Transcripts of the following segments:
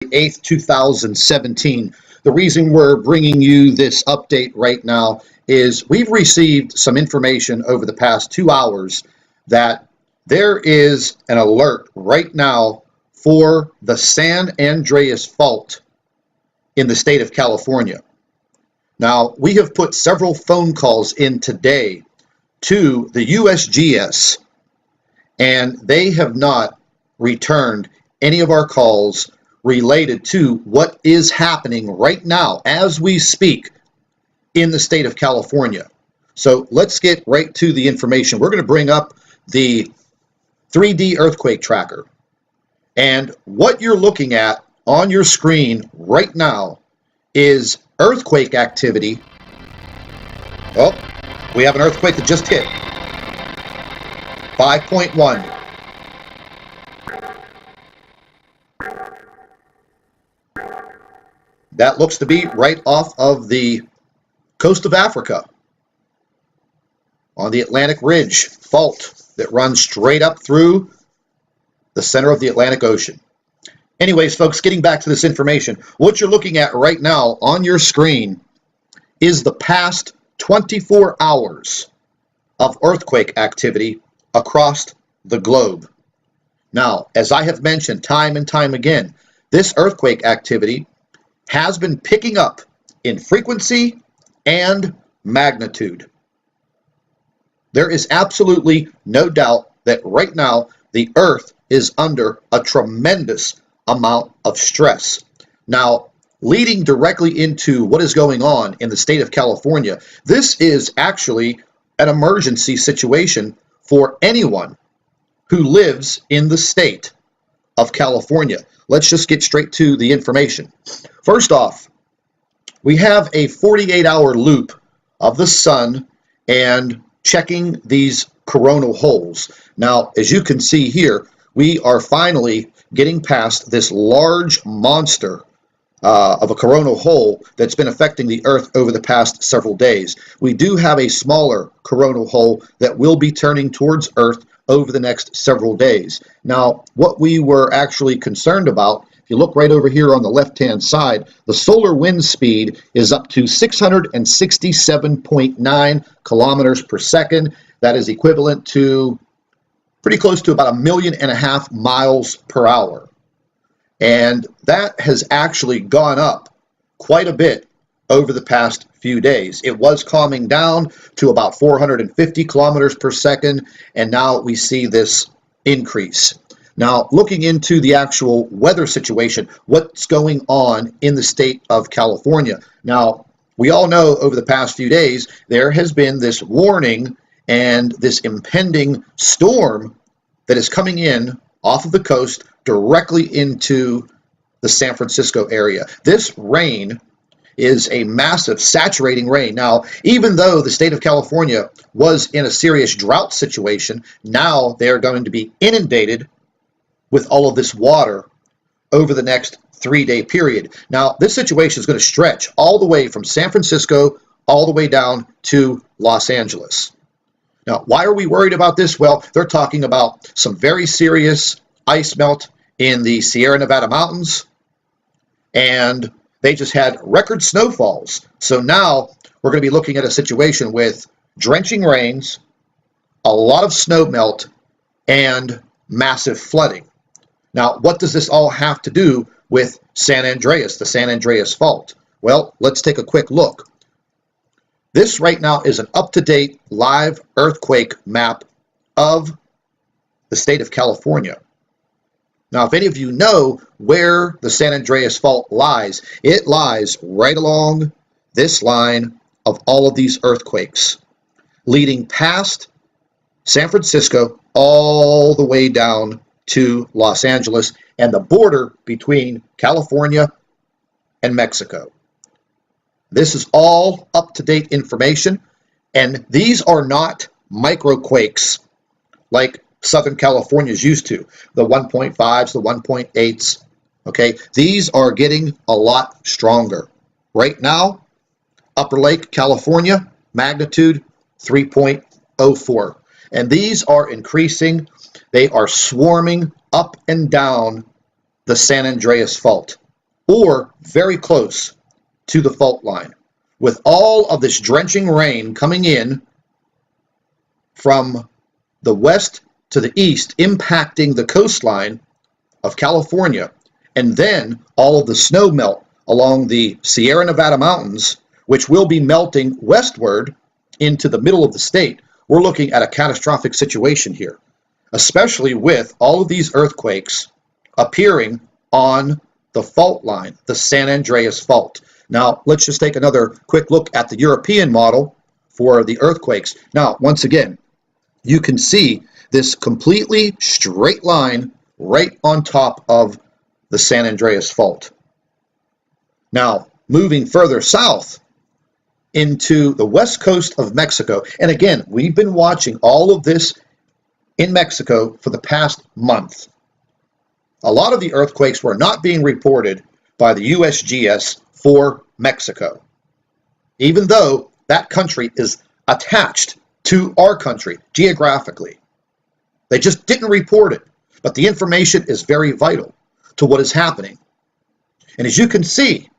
8th, 2017. The reason we're bringing you this update right now is we've received some information over the past 2 hours that there is an alert right now for the San Andreas Fault in the state of California. Now, we have put several phone calls in today to the USGS, and they have not returned any of our calls related to what is happening right now as we speak in the state of California. So let's get right to the information. We're going to bring up the 3D earthquake tracker. And what you're looking at on your screen right now is earthquake activity. Oh, we have an earthquake that just hit. 5.1. That looks to be right off of the coast of Africa on the Atlantic Ridge fault that runs straight up through the center of the Atlantic Ocean. Anyways, folks, getting back to this information, what you're looking at right now on your screen is the past 24 hours of earthquake activity across the globe. Now, as I have mentioned time and time again, this earthquake activity has been picking up in frequency and magnitude. There is absolutely no doubt that right now the Earth is under a tremendous amount of stress. Now, leading directly into what is going on in the state of California, this is actually an emergency situation for anyone who lives in the state of California. Let's just get straight to the information. First off, we have a 48-hour loop of the sun and checking these coronal holes. Now, as you can see here, we are finally getting past this large monster of a coronal hole that's been affecting the Earth over the past several days. We do have a smaller coronal hole that will be turning towards Earth over the next several days. Now, what we were actually concerned about, if you look right over here on the left-hand side, the solar wind speed is up to 667.9 kilometers per second. That is equivalent to pretty close to about 1.5 million miles per hour. And that has actually gone up quite a bit over the past few days. It was calming down to about 450 kilometers per second, and now we see this increase. Now, looking into the actual weather situation, what's going on in the state of California? Now, we all know over the past few days, there has been this warning and this impending storm that is coming in off of the coast directly into the San Francisco area. This rain is a massive saturating rain. Now, even though the state of California was in a serious drought situation, now they are going to be inundated with all of this water over the next 3-day period. Now, this situation is going to stretch all the way from San Francisco all the way down to Los Angeles. Now, why are we worried about this? Well, they're talking about some very serious ice melt in the Sierra Nevada mountains, and they just had record snowfalls. So now we're going to be looking at a situation with drenching rains, a lot of snow melt, and massive flooding. Now, what does this all have to do with San Andreas, the San Andreas Fault? Well, let's take a quick look. This right now is an up-to-date live earthquake map of the state of California. Now, if any of you know where the San Andreas Fault lies, it lies right along this line of all of these earthquakes, leading past San Francisco all the way down to Los Angeles and the border between California and Mexico. This is all up-to-date information, and these are not microquakes like Southern California is used to, the 1.5s, the 1.8s, okay? These are getting a lot stronger. Right now, Upper Lake, California, magnitude 3.04. And these are increasing. They are swarming up and down the San Andreas Fault. or very close to the fault line. With all of this drenching rain coming in from the west to the east, impacting the coastline of California, and then all of the snow melt along the Sierra Nevada mountains, which will be melting westward into the middle of the state, we're looking at a catastrophic situation here, especially with all of these earthquakes appearing on the fault line, the San Andreas Fault. Now, let's just take another quick look at the European model for the earthquakes. Now, once again, you can see this completely straight line right on top of the San Andreas Fault. Now, moving further south into the west coast of Mexico, and again, we've been watching all of this in Mexico for the past month. A lot of the earthquakes were not being reported by the USGS for Mexico, even though that country is attached to our country geographically. They just didn't report it, but the information is very vital to what is happening. And as you can see,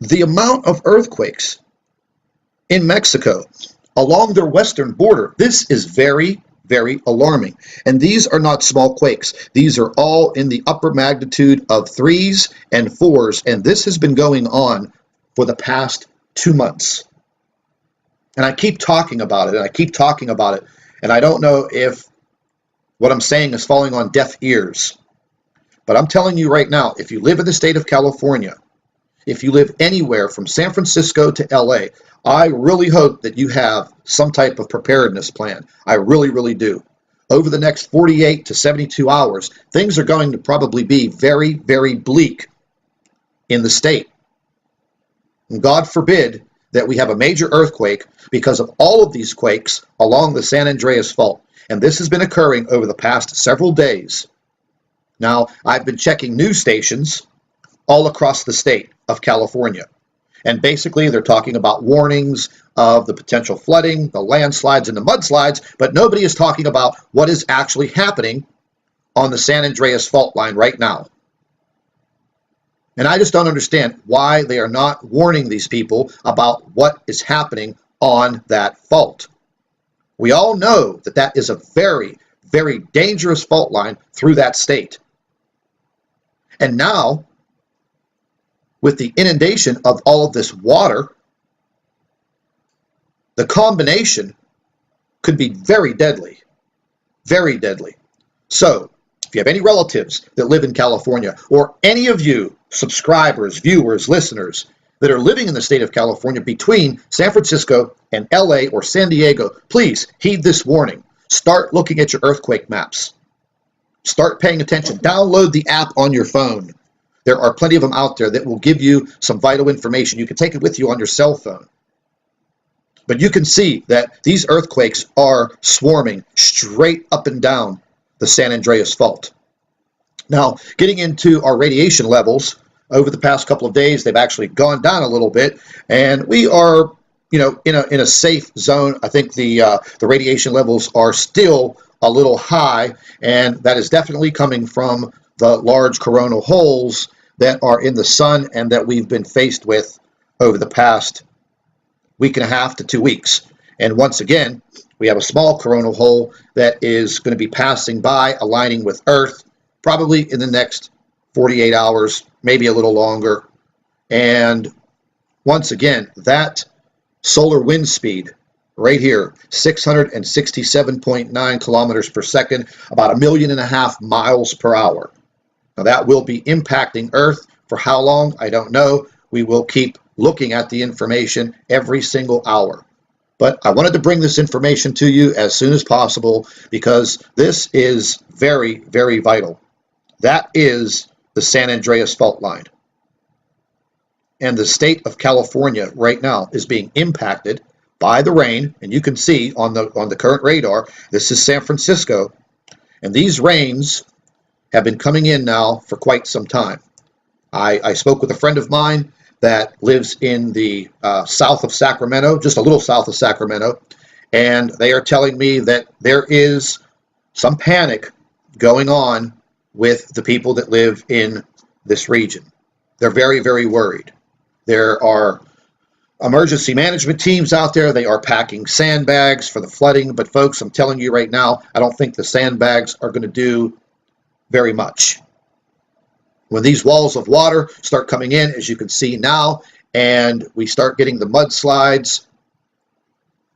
the amount of earthquakes in Mexico along their western border, this is very, very alarming. And these are not small quakes. These are all in the upper magnitude of 3s and 4s, and this has been going on for the past 2 months. And I keep talking about it, and I keep talking about it, and I don't know if what I'm saying is falling on deaf ears. But I'm telling you right now, if you live in the state of California, if you live anywhere from San Francisco to LA, I really hope that you have some type of preparedness plan. I really, really do. Over the next 48 to 72 hours, things are going to probably be very, very bleak in the state. And God forbid that we have a major earthquake because of all of these quakes along the San Andreas Fault. And this has been occurring over the past several days. Now, I've been checking news stations all across the state of California. And basically, they're talking about warnings of the potential flooding, the landslides, and the mudslides, but nobody is talking about what is actually happening on the San Andreas Fault line right now. And I just don't understand why they are not warning these people about what is happening on that fault. We all know that that is a very, very dangerous fault line through that state. And now, with the inundation of all of this water, the combination could be very deadly, very deadly. So, if you have any relatives that live in California, or any of you subscribers, viewers, listeners that are living in the state of California between San Francisco and LA or San Diego, please heed this warning. Start looking at your earthquake maps. Start paying attention. Download the app on your phone. There are plenty of them out there that will give you some vital information. You can take it with you on your cell phone. But you can see that these earthquakes are swarming straight up and down the San Andreas Fault. Now, getting into our radiation levels, over the past couple of days, they've actually gone down a little bit, and we are, in a safe zone. I think the radiation levels are still a little high, and that is definitely coming from the large coronal holes that are in the sun and that we've been faced with over the past week and a half to 2 weeks. And once again, we have a small coronal hole that is going to be passing by, aligning with Earth, probably in the next 48 hours, maybe a little longer. And once again, that solar wind speed right here, 667.9 kilometers per second, about 1.5 million miles per hour. Now that will be impacting Earth. For how long, I don't know. We will keep looking at the information every single hour. But I wanted to bring this information to you as soon as possible because this is very, very vital. That is the San Andreas Fault line. And the state of California right now is being impacted by the rain. And you can see on the current radar, this is San Francisco. And these rains have been coming in now for quite some time. I spoke with a friend of mine that lives in the south of Sacramento, just a little south of Sacramento, and they are telling me that there is some panic going on with the people that live in this region. They're very, very worried. There are emergency management teams out there. They are packing sandbags for the flooding. But folks, I'm telling you right now, I don't think the sandbags are going to do very much. When these walls of water start coming in, as you can see now, and we start getting the mudslides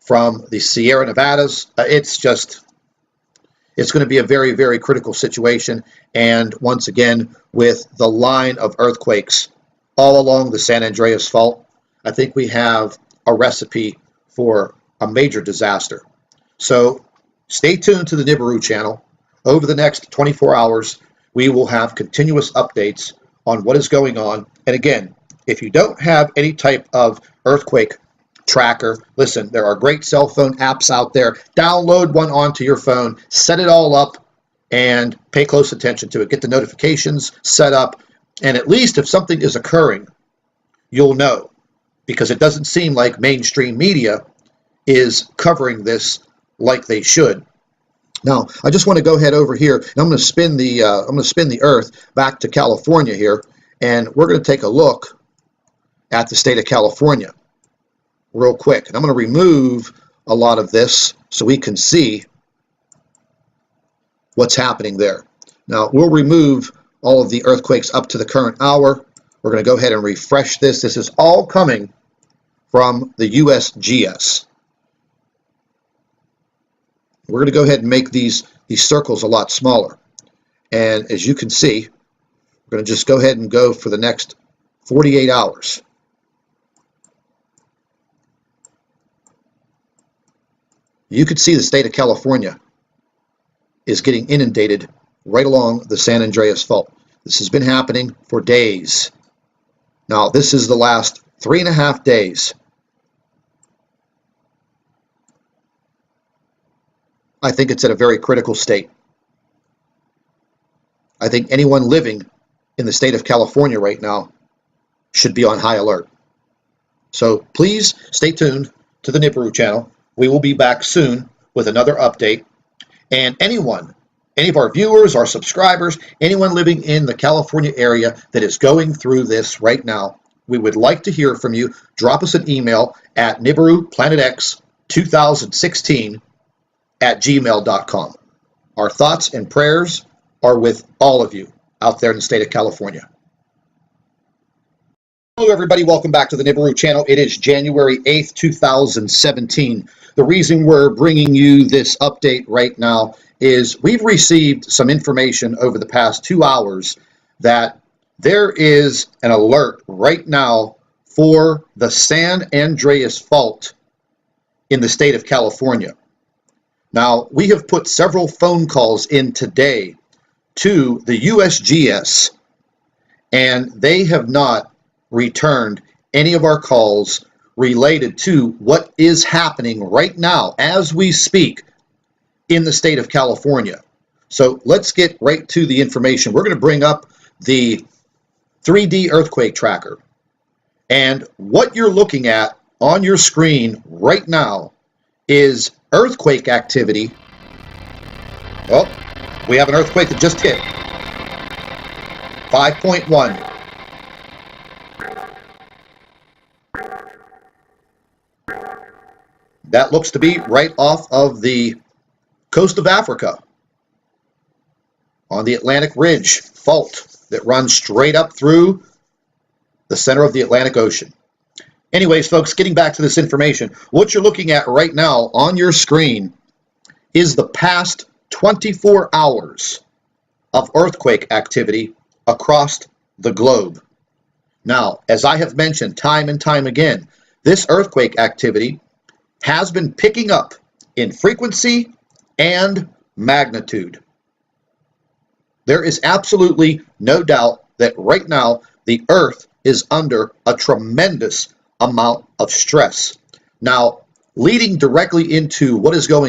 from the Sierra Nevadas, it's going to be a very, very critical situation. And once again, with the line of earthquakes all along the San Andreas Fault, I think we have a recipe for a major disaster. So stay tuned to the Nibiru channel. Over the next 24 hours, we will have continuous updates on what is going on. And again, if you don't have any type of earthquake tracker, listen, there are great cell phone apps out there. Download one onto your phone, set it all up, and pay close attention to it. Get the notifications set up, and at least if something is occurring, you'll know, because it doesn't seem like mainstream media is covering this like they should. Now, I just want to go ahead over here, and I'm going to spin the Earth back to California here, and we're going to take a look at the state of California real quick. And I'm going to remove a lot of this so we can see what's happening there. Now, we'll remove all of the earthquakes up to the current hour. We're going to go ahead and refresh this. This is all coming from the USGS. We're going to go ahead and make these circles a lot smaller. And as you can see, we're going to just go ahead and go for the next 48 hours. You can see the state of California is getting inundated right along the San Andreas Fault. This has been happening for days. Now, this is the last 3.5 days. I think it's at a very critical state. I think anyone living in the state of California right now should be on high alert. So please stay tuned to the Nibiru channel. We will be back soon with another update. And any of our viewers, our subscribers, anyone living in the California area that is going through this right now, we would like to hear from you. Drop us an email at NibiruPlanetX2016@gmail.com. Our thoughts and prayers are with all of you out there in the state of California. Hello everybody, welcome back to the Nibiru channel. It is January 8th, 2017. The reason we're bringing you this update right now is we've received some information over the past 2 hours that there is an alert right now for the San Andreas Fault in the state of California. Now, we have put several phone calls in today to the USGS, and they have not returned any of our calls related to what is happening right now as we speak in the state of California. So let's get right to the information. We're going to bring up the 3D earthquake tracker, and what you're looking at on your screen right now is earthquake activity. Oh, we have an earthquake that just hit 5.1. That looks to be right off of the coast of Africa on the Atlantic Ridge Fault that runs straight up through the center of the Atlantic Ocean. Anyways, folks, getting back to this information, what you're looking at right now on your screen is the past 24 hours of earthquake activity across the globe. Now, as I have mentioned time and time again, this earthquake activity has been picking up in frequency and magnitude. There is absolutely no doubt that right now the Earth is under a tremendous amount of stress. Now, leading directly into what is going